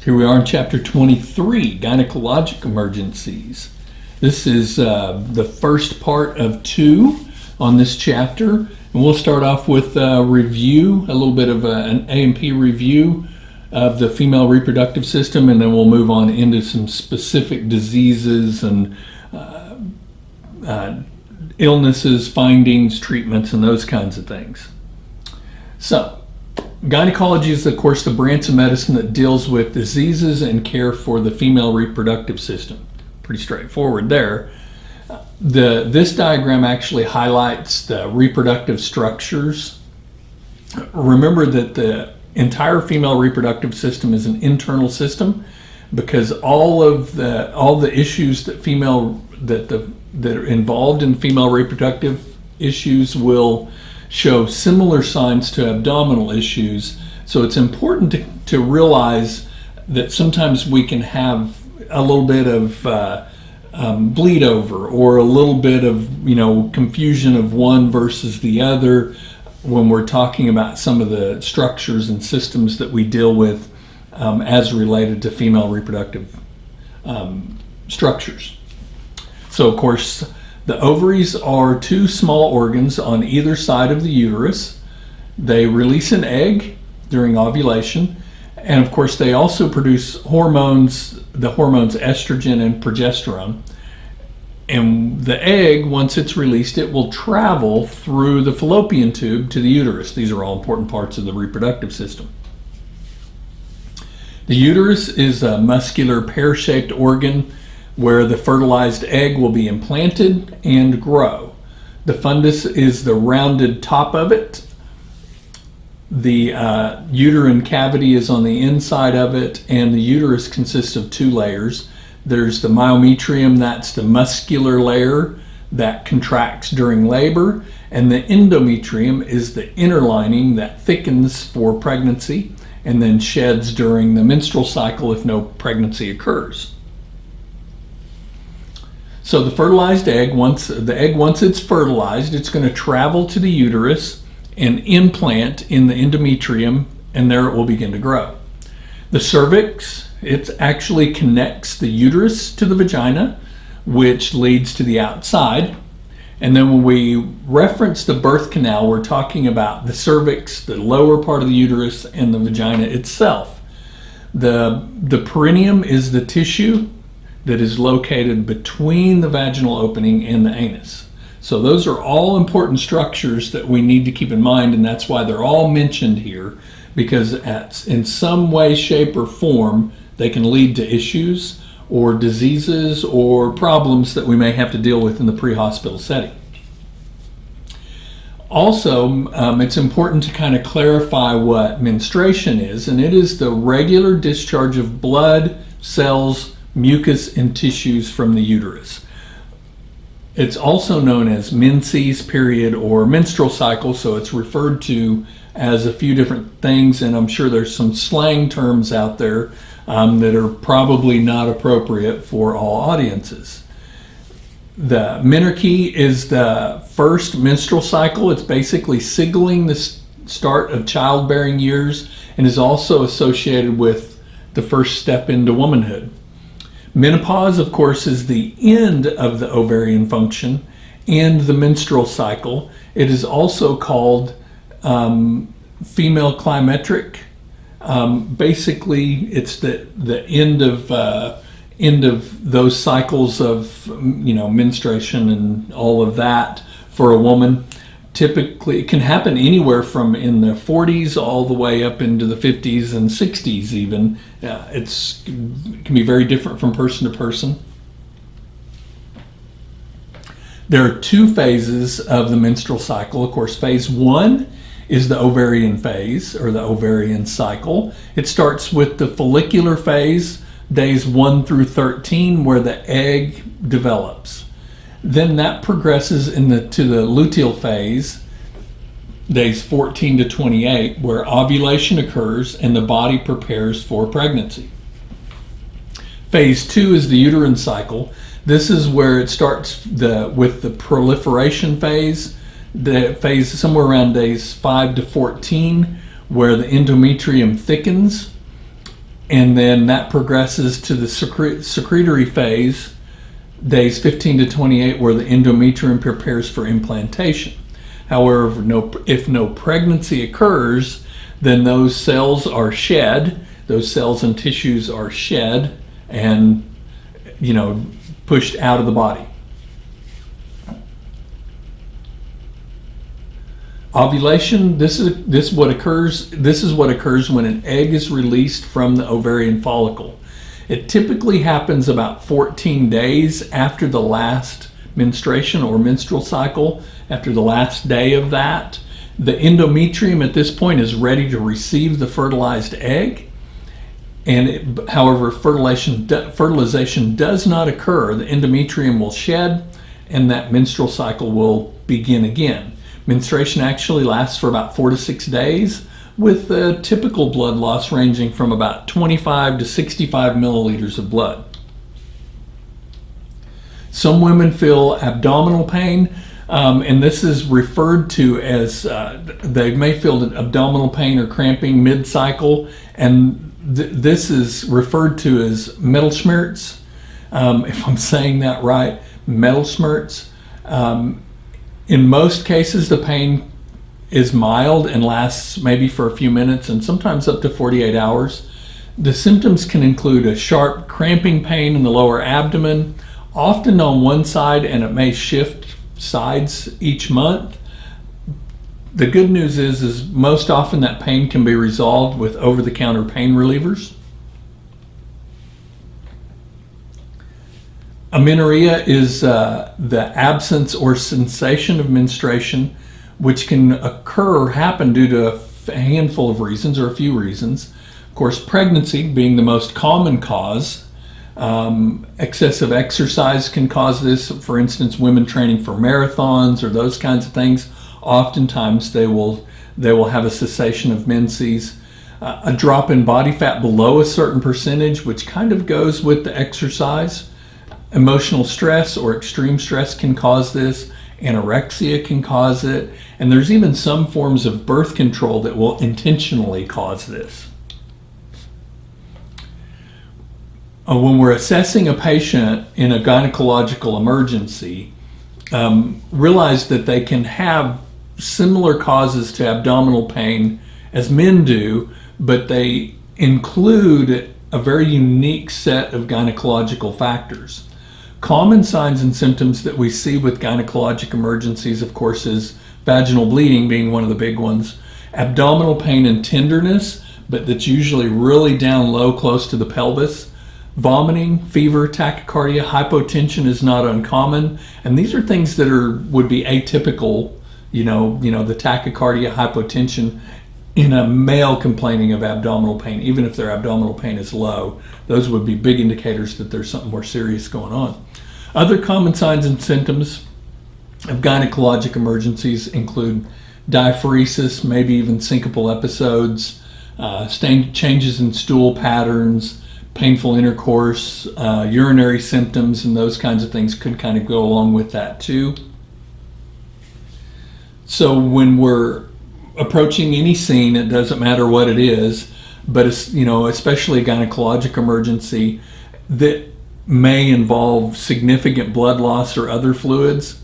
Here we are in chapter 23, Gynecologic Emergencies. This is the first part of 2 on this chapter. And we'll start off with a review, a little bit of an A&P review of the female reproductive system, and then we'll move on into some specific diseases and illnesses, findings, treatments, and those kinds of things. So, gynecology is, of course, the branch of medicine that deals with diseases and care for the female reproductive system. Pretty straightforward there. This diagram actually highlights the reproductive structures. Remember that the entire female reproductive system is an internal system, because all the issues that are involved in female reproductive issues will show similar signs to abdominal issues. So it's important to realize that sometimes we can have a little bit of bleed over, or a little bit of confusion of one versus the other when we're talking about some of the structures and systems that we deal with as related to female reproductive structures. So, of course, the ovaries are 2 small organs on either side of the uterus. They release an egg during ovulation, and of course they also produce hormones, the hormones estrogen and progesterone. And the egg, once it's released, it will travel through the fallopian tube to the uterus. These are all important parts of the reproductive system. The uterus is a muscular pear-shaped organ where the fertilized egg will be implanted and grow. The fundus is the rounded top of it. The uterine cavity is on the inside of it, and the uterus consists of 2 layers. There's the myometrium, that's the muscular layer that contracts during labor, and the endometrium is the inner lining that thickens for pregnancy and then sheds during the menstrual cycle if no pregnancy occurs. So the fertilized egg, once it's fertilized, it's going to travel to the uterus and implant in the endometrium, and there it will begin to grow. The cervix, it actually connects the uterus to the vagina, which leads to the outside. And then when we reference the birth canal, we're talking about the cervix, the lower part of the uterus, and the vagina itself. The perineum is the tissue that is located between the vaginal opening and the anus. So those are all important structures that we need to keep in mind, and that's why they're all mentioned here, because in some way, shape, or form, they can lead to issues or diseases or problems that we may have to deal with in the pre-hospital setting. Also, it's important to kind of clarify what menstruation is, and it is the regular discharge of blood, cells, mucus, and tissues from the uterus. It's also known as menses period or menstrual cycle, so it's referred to as a few different things, and I'm sure there's some slang terms out there that are probably not appropriate for all audiences. The menarche is the first menstrual cycle. It's basically signaling the start of childbearing years and is also associated with the first step into womanhood. Menopause, of course, is the end of the ovarian function and the menstrual cycle. It is also called female climacteric. Basically, it's the end of those cycles of menstruation and all of that for a woman. Typically, it can happen anywhere from in the 40s all the way up into the 50s and 60s even. It can be very different from person to person. There are 2 phases of the menstrual cycle. Of course, phase 1 is the ovarian phase, or the ovarian cycle. It starts with the follicular phase, days 1 through 13, where the egg develops. Then that progresses to the luteal phase, days 14 to 28, where ovulation occurs and the body prepares for pregnancy. Phase 2 is the uterine cycle. This is where it starts with the proliferation phase, the phase somewhere around days 5 to 14, where the endometrium thickens and then that progresses to the secretory phase, days 15 to 28, where the endometrium prepares for implantation. However, if no pregnancy occurs, then those cells are shed, those cells and tissues are shed and, pushed out of the body. Ovulation, this is what occurs when an egg is released from the ovarian follicle. It typically happens about 14 days after the last menstruation or menstrual cycle, after the last day of that. The endometrium at this point is ready to receive the fertilized egg. And however, fertilization does not occur, the endometrium will shed and that menstrual cycle will begin again. Menstruation actually lasts for about 4 to 6 days, with the typical blood loss ranging from about 25 to 65 milliliters of blood. Some women feel abdominal pain, and this is referred to as, they may feel abdominal pain or cramping mid-cycle, and this is referred to as Mittelschmerz, if I'm saying that right, Mittelschmerz. In most cases, the pain is mild and lasts maybe for a few minutes and sometimes up to 48 hours. The symptoms can include a sharp cramping pain in the lower abdomen, often on one side, and it may shift sides each month. The good news is most often that pain can be resolved with over-the-counter pain relievers. Amenorrhea is the absence or cessation of menstruation, which can occur or happen due to a handful of reasons or a few reasons. Of course, pregnancy being the most common cause. Excessive exercise can cause this. For instance, women training for marathons or those kinds of things, oftentimes they will have a cessation of menses. A drop in body fat below a certain percentage, which kind of goes with the exercise. Emotional stress or extreme stress can cause this. Anorexia can cause it. And there's even some forms of birth control that will intentionally cause this. When we're assessing a patient in a gynecological emergency, realize that they can have similar causes to abdominal pain as men do, but they include a very unique set of gynecological factors. Common signs and symptoms that we see with gynecologic emergencies, of course, is vaginal bleeding being one of the big ones, abdominal pain and tenderness, but that's usually really down low, close to the pelvis, vomiting, fever, tachycardia, hypotension is not uncommon, and these are things that would be atypical, the tachycardia, hypotension in a male complaining of abdominal pain, even if their abdominal pain is low. Those would be big indicators that there's something more serious going on. Other common signs and symptoms of gynecologic emergencies include diaphoresis, maybe even syncopal episodes, changes in stool patterns, painful intercourse, urinary symptoms, and those kinds of things could kind of go along with that too. So when we're approaching any scene, it doesn't matter what it is, but especially a gynecologic emergency that may involve significant blood loss or other fluids,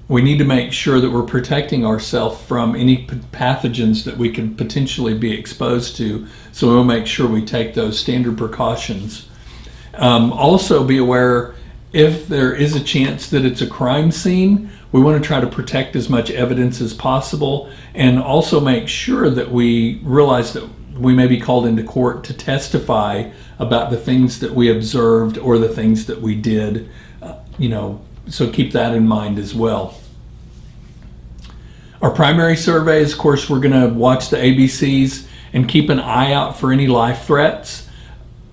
we need to make sure that we're protecting ourselves from any pathogens that we could potentially be exposed to. So we'll make sure we take those standard precautions. Also be aware, if there is a chance that it's a crime scene, we want to try to protect as much evidence as possible, and also make sure that we realize that we may be called into court to testify about the things that we observed or the things that we did, so keep that in mind as well. Our primary surveys, of course, we're going to watch the ABCs and keep an eye out for any life threats.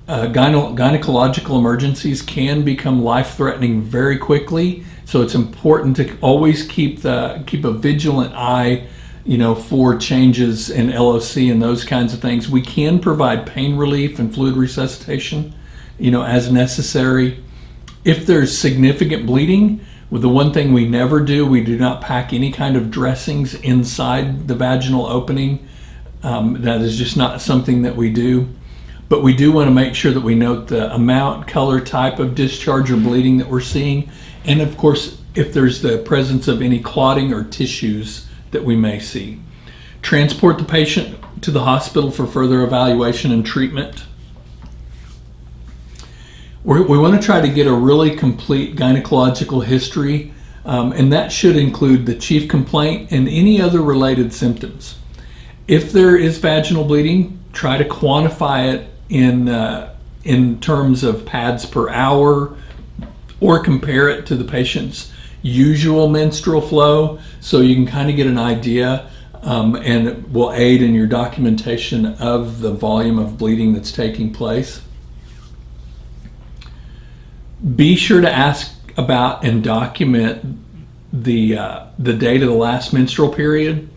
Gynecological emergencies can become life-threatening very quickly, so it's important to always keep a vigilant eye, for changes in LOC and those kinds of things. We can provide pain relief and fluid resuscitation, as necessary. If there's significant bleeding, the one thing we never do, we do not pack any kind of dressings inside the vaginal opening. That is just not something that we do. but we do want to make sure that we note the amount, color, type of discharge or bleeding that we're seeing, and of course, if there's the presence of any clotting or tissues that we may see. Transport the patient to the hospital for further evaluation and treatment. We want to try to get a really complete gynecological history, and that should include the chief complaint and any other related symptoms. If there is vaginal bleeding, try to quantify it in terms of pads per hour, or compare it to the patient's usual menstrual flow, so you can kind of get an idea, and it will aid in your documentation of the volume of bleeding that's taking place. Be sure to ask about and document the date of the last menstrual period,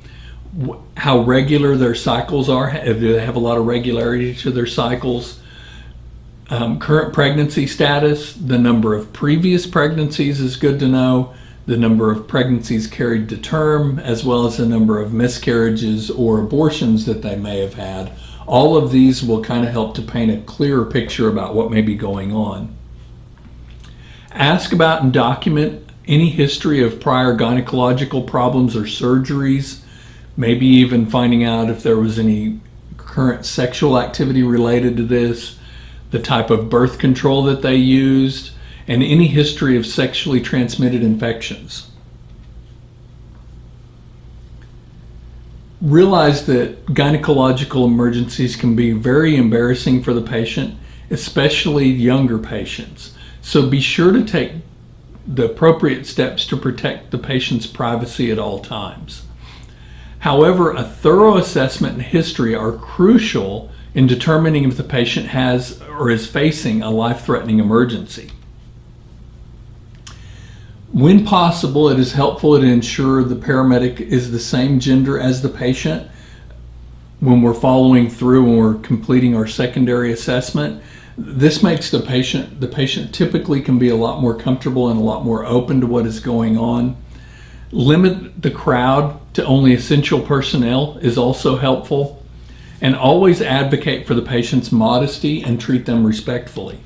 how regular their cycles are, do they have a lot of regularity to their cycles, current pregnancy status, the number of previous pregnancies is good to know, the number of pregnancies carried to term, as well as the number of miscarriages or abortions that they may have had. All of these will kind of help to paint a clearer picture about what may be going on. Ask about and document any history of prior gynecological problems or surgeries, maybe even finding out if there was any current sexual activity related to this, the type of birth control that they used, and any history of sexually transmitted infections. Realize that gynecological emergencies can be very embarrassing for the patient, especially younger patients. So be sure to take the appropriate steps to protect the patient's privacy at all times. However, a thorough assessment and history are crucial in determining if the patient has or is facing a life-threatening emergency. When possible, it is helpful to ensure the paramedic is the same gender as the patient when we're following through, when we're completing our secondary assessment. This makes the patient typically can be a lot more comfortable and a lot more open to what is going on. Limit the crowd to only essential personnel is also helpful. And always advocate for the patient's modesty and treat them respectfully.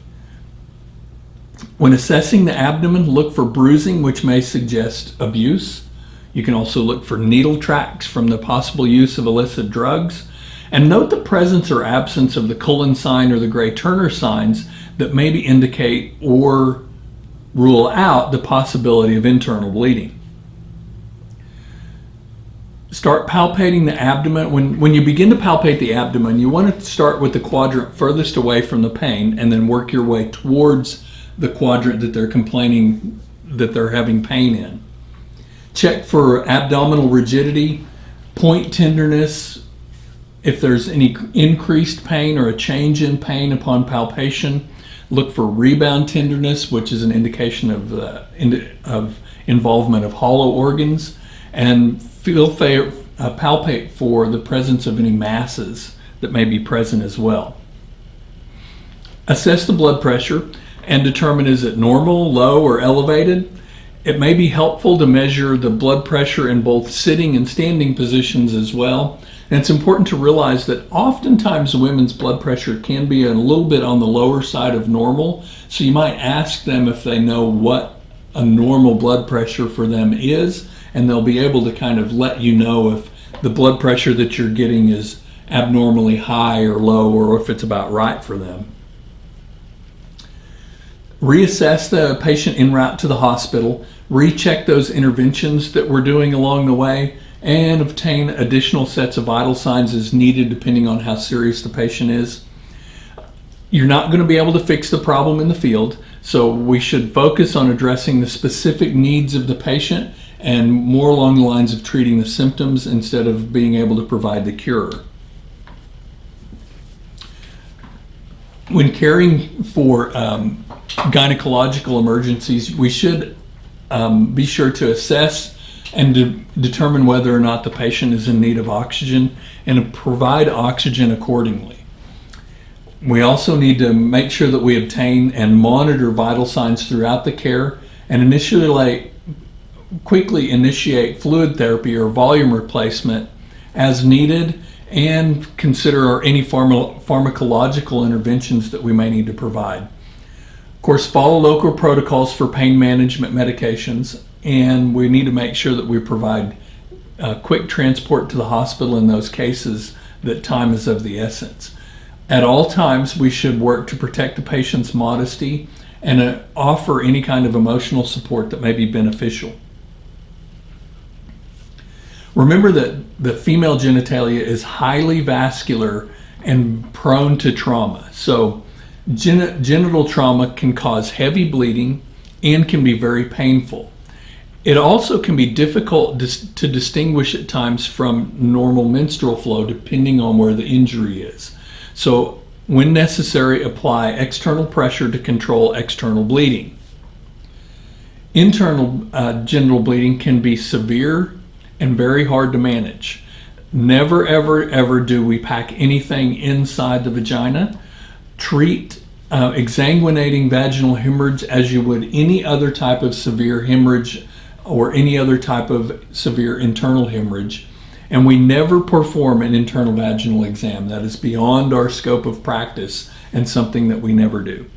When assessing the abdomen, look for bruising, which may suggest abuse. You can also look for needle tracks from the possible use of illicit drugs. And note the presence or absence of the Cullen sign or the Gray-Turner signs that maybe indicate or rule out the possibility of internal bleeding. Start palpating the abdomen. When you begin to palpate the abdomen, you want to start with the quadrant furthest away from the pain and then work your way towards the quadrant that they're complaining that they're having pain in. Check for abdominal rigidity, point tenderness, if there's any increased pain or a change in pain upon palpation. Look for rebound tenderness, which is an indication of involvement of hollow organs, and palpate for the presence of any masses that may be present as well. Assess the blood pressure and determine, is it normal, low, or elevated? It may be helpful to measure the blood pressure in both sitting and standing positions as well. And it's important to realize that oftentimes women's blood pressure can be a little bit on the lower side of normal. So you might ask them if they know what a normal blood pressure for them is, and they'll be able to kind of let you know if the blood pressure that you're getting is abnormally high or low, or if it's about right for them. Reassess the patient en route to the hospital, recheck those interventions that we're doing along the way, and obtain additional sets of vital signs as needed depending on how serious the patient is. You're not going to be able to fix the problem in the field, so we should focus on addressing the specific needs of the patient and more along the lines of treating the symptoms instead of being able to provide the cure. When caring for gynecological emergencies, we should be sure to assess and to determine whether or not the patient is in need of oxygen and to provide oxygen accordingly. We also need to make sure that we obtain and monitor vital signs throughout the care and quickly initiate fluid therapy or volume replacement as needed, and consider any pharmacological interventions that we may need to provide. Of course, follow local protocols for pain management medications, and we need to make sure that we provide quick transport to the hospital in those cases that time is of the essence. At all times, we should work to protect the patient's modesty and offer any kind of emotional support that may be beneficial. Remember that the female genitalia is highly vascular and prone to trauma. So genital trauma can cause heavy bleeding and can be very painful. It also can be difficult to distinguish at times from normal menstrual flow depending on where the injury is. So when necessary, apply external pressure to control external bleeding. Internal genital bleeding can be severe and very hard to manage. Never, ever, ever do we pack anything inside the vagina. Treat exsanguinating vaginal hemorrhage as you would any other type of severe hemorrhage or any other type of severe internal hemorrhage. And we never perform an internal vaginal exam. That is beyond our scope of practice and something that we never do.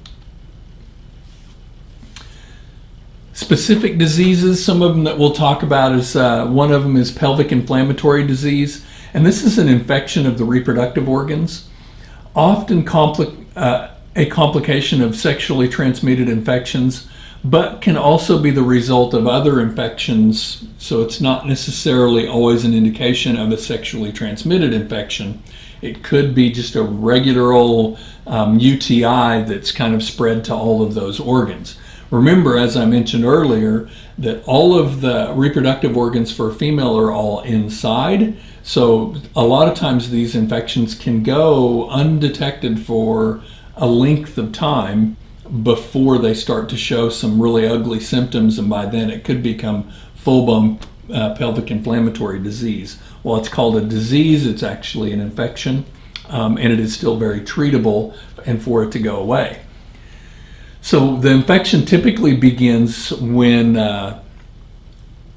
Specific diseases, some of them that we'll talk about is one of them is pelvic inflammatory disease, and this is an infection of the reproductive organs, often a complication of sexually transmitted infections, but can also be the result of other infections, so it's not necessarily always an indication of a sexually transmitted infection. It could be just a regular old UTI that's kind of spread to all of those organs. Remember, as I mentioned earlier, that all of the reproductive organs for a female are all inside. So a lot of times these infections can go undetected for a length of time before they start to show some really ugly symptoms, and by then it could become full-blown pelvic inflammatory disease. While it's called a disease, it's actually an infection, and it is still very treatable and for it to go away. So the infection typically begins when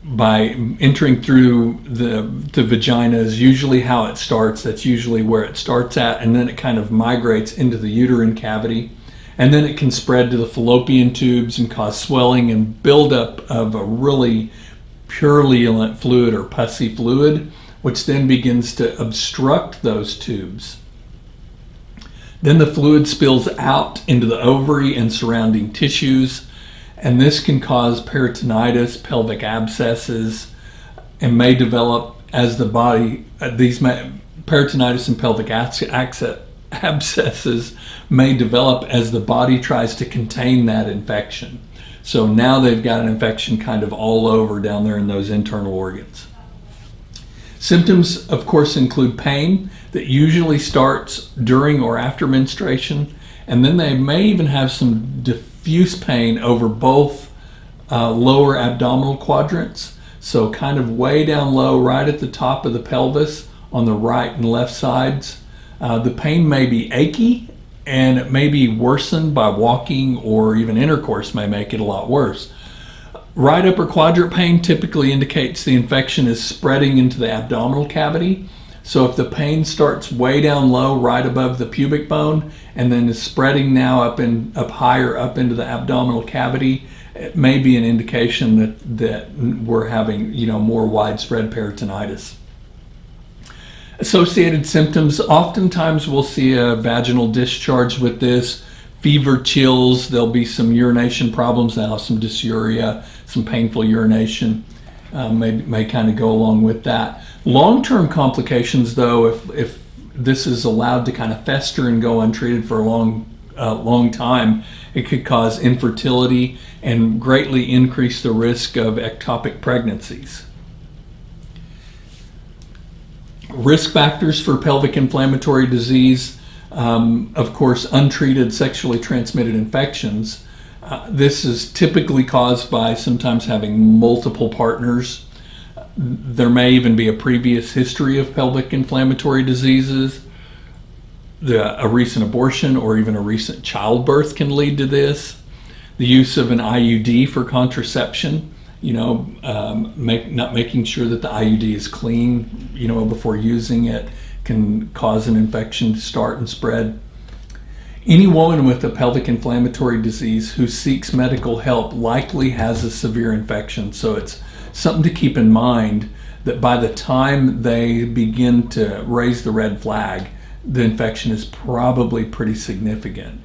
by entering through the vagina is usually how it starts. That's usually where it starts at, and then it kind of migrates into the uterine cavity, and then it can spread to the fallopian tubes and cause swelling and buildup of a really purulent fluid or pussy fluid, which then begins to obstruct those tubes. Then the fluid spills out into the ovary and surrounding tissues, and this can cause peritonitis, pelvic abscesses, and may develop as the body, peritonitis and pelvic abscesses may develop as the body tries to contain that infection. So now they've got an infection kind of all over down there in those internal organs. Symptoms, of course, include pain that usually starts during or after menstruation, and then they may even have some diffuse pain over both lower abdominal quadrants, so kind of way down low, right at the top of the pelvis on the right and left sides. The pain may be achy, and it may be worsened by walking, or even intercourse may make it a lot worse. Right upper quadrant pain typically indicates the infection is spreading into the abdominal cavity. So if the pain starts way down low, right above the pubic bone, and then is spreading now up higher up into the abdominal cavity, it may be an indication that we're having, more widespread peritonitis. Associated symptoms, oftentimes we'll see a vaginal discharge with this, fever, chills, there'll be some urination problems, they'll have some dysuria, some painful urination, may kind of go along with that. Long-term complications, though, if this is allowed to kind of fester and go untreated for a long time, it could cause infertility and greatly increase the risk of ectopic pregnancies. Risk factors for pelvic inflammatory disease, of course, untreated sexually transmitted infections. This is typically caused by sometimes having multiple partners. There may even be a previous history of pelvic inflammatory diseases. A recent abortion or even a recent childbirth can lead to this. The use of an IUD for contraception, not making sure that the IUD is clean, before using it, can cause an infection to start and spread. Any woman with a pelvic inflammatory disease who seeks medical help likely has a severe infection. So it's something to keep in mind that by the time they begin to raise the red flag, the infection is probably pretty significant.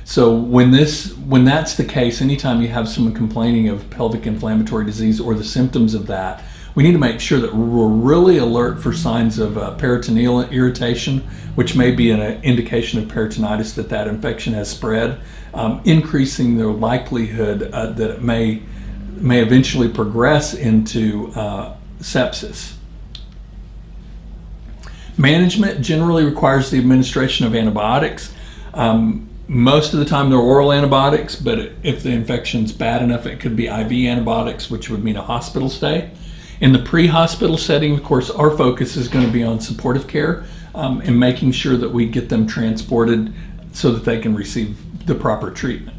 So when that's the case, anytime you have someone complaining of pelvic inflammatory disease or the symptoms of that, we need to make sure that we're really alert for signs of peritoneal irritation, which may be an indication of peritonitis, that infection has spread, increasing the likelihood that it may eventually progress into sepsis. Management generally requires the administration of antibiotics. Most of the time they're oral antibiotics, but if the infection's bad enough, it could be IV antibiotics, which would mean a hospital stay. In the pre-hospital setting, of course, our focus is going to be on supportive care and making sure that we get them transported so that they can receive the proper treatment.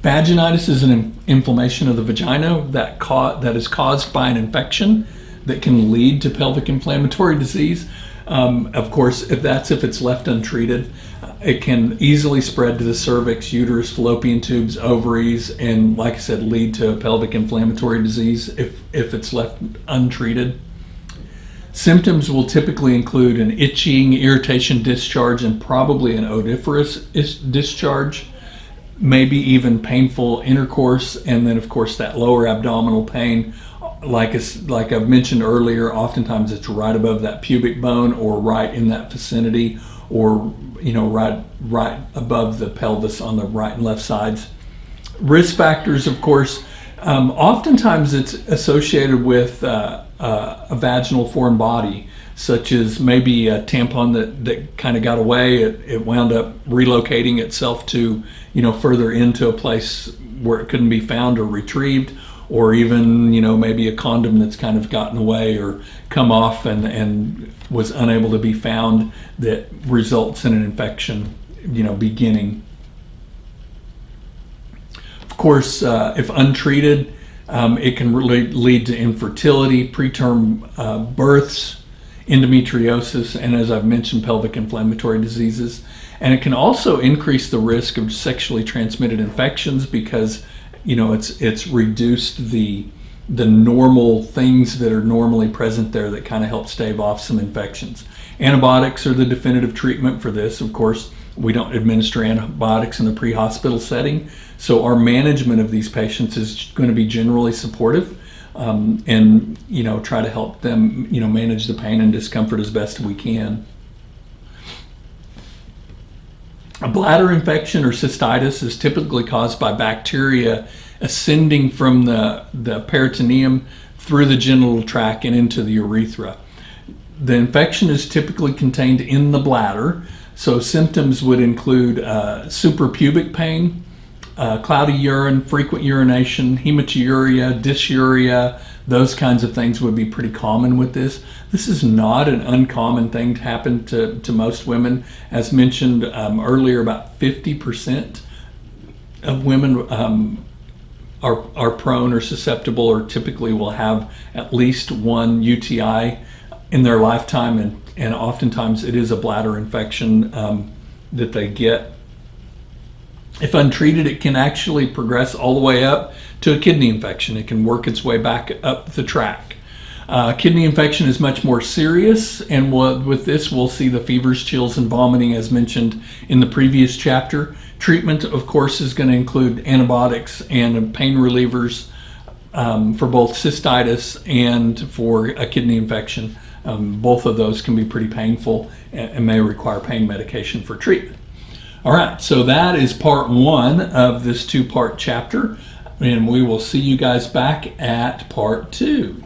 Vaginitis is an inflammation of the vagina that is caused by an infection that can lead to pelvic inflammatory disease. Of course, if it's left untreated, it can easily spread to the cervix, uterus, fallopian tubes, ovaries, and like I said, lead to pelvic inflammatory disease if it's left untreated. Symptoms will typically include an itching, irritation, discharge, and probably an odoriferous discharge, maybe even painful intercourse, and then of course that lower abdominal pain. Like I've mentioned earlier, oftentimes it's right above that pubic bone or right in that vicinity, or right above the pelvis on the right and left sides. Risk factors, of course, oftentimes it's associated with a vaginal foreign body, such as maybe a tampon that kind of got away. It wound up relocating itself to further into a place where it couldn't be found or retrieved, or even maybe a condom that's kind of gotten away or come off and was unable to be found, that results in an infection beginning. Of course, if untreated, it can really lead to infertility, preterm births, endometriosis, and as I've mentioned, pelvic inflammatory diseases. And it can also increase the risk of sexually transmitted infections because it's reduced the normal things that are normally present there that kind of help stave off some infections. Antibiotics are the definitive treatment for this. Of course, we don't administer antibiotics in the pre-hospital setting, so our management of these patients is going to be generally supportive, and try to help them manage the pain and discomfort as best we can. A bladder infection or cystitis is typically caused by bacteria ascending from the peritoneum through the genital tract and into the urethra. The infection is typically contained in the bladder, so symptoms would include suprapubic pain, cloudy urine, frequent urination, hematuria, dysuria. Those kinds of things would be pretty common with this. This is not an uncommon thing to happen to most women. As mentioned earlier, about 50% of women are prone or susceptible, or typically will have at least one UTI in their lifetime, and oftentimes it is a bladder infection that they get. If untreated, it can actually progress all the way up to a kidney infection. It can work its way back up the tract. Kidney infection is much more serious, and with this we'll see the fevers, chills, and vomiting as mentioned in the previous chapter. Treatment, of course, is going to include antibiotics and pain relievers for both cystitis and for a kidney infection. Both of those can be pretty painful and may require pain medication for treatment. All right, so that is part one of this two-part chapter, and we will see you guys back at part two.